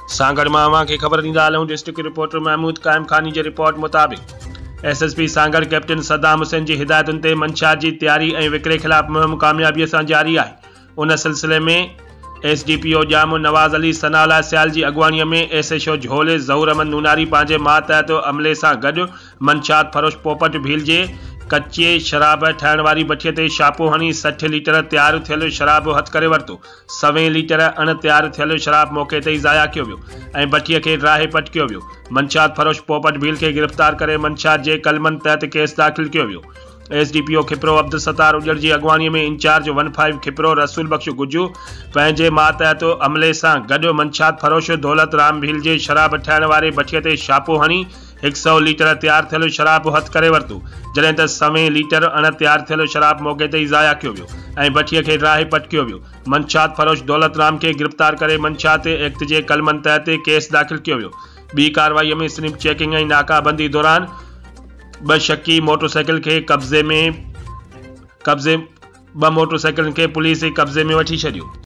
सांगड़ मां अवां खे ख़बर ॾींदा हलूं। डिस्ट्रिक्ट रिपोर्टर महमूद कायम खानी जे रिपोर्ट मुताबिक़ एसएसपी सांगड़ कैप्टन सदाम हुसैन जी हिदायतुनि ते मंशात जी तैयारी ऐं विकिरे ख़िलाफ़ मुहिम कामयाबीअ सां जारी आहे। उन सिलसिले में एसडीपीओ ॼामो नवाज़ अली सनाला सियाल जी अॻुवाणीअ में एसएचओ झोले ज़हूर अहमद नूनारी पंहिंजे मातहत अमले सां गॾु मंशात फरोश पोपट भील जे कच्चे शराब ठाहिण वारी भठीअ ते छापो हणी 60 लीटर तैयार थियल शराब हथ करे वरितो। 100 लीटर अण तैयार थियल शराब मौके ते ई ज़ाया कयो वियो ऐं भठीअ खे राहे पट कयो वियो। मंशात फरोश पोपट भील खे गिरफ़्तार करे मंशात जे कलमनि तहत केस दाख़िल कयो वियो। एसडीपीओ खिपरो अब्दुल सत्तार उजड़ जी अॻुवाणीअ में इंचार्ज 15 खिपरो रसूल बख्श गुज्जू पंहिंजे मातहत अमले सां गॾु मंशात फरोश दौलत राम भील जे शराब ठाहिण वारे भठीअ ते छापो हणी 100 लीटर तैयार थियल शराब हथ करे वरितो, जॾहिं त 100 लीटर अण तैयार थियल शराब मौके ते ई ज़ाया कयो वियो ऐं भठीअ खे राहे पट कयो वियो। मंशात फरोश दौलत राम खे गिरफ़्तार करे मंशात एक्ट जे कलमनि तहत केस दाख़िल कयो वियो। ॿी कार्रवाईअ में स्निप चेकिंग ऐं नाकाबंदी दौरान 2 शकी मोटरसाइकिल खे ॿ मोटरसाइकिलनि खे पुलिस कब्ज़े में वठी छॾियो।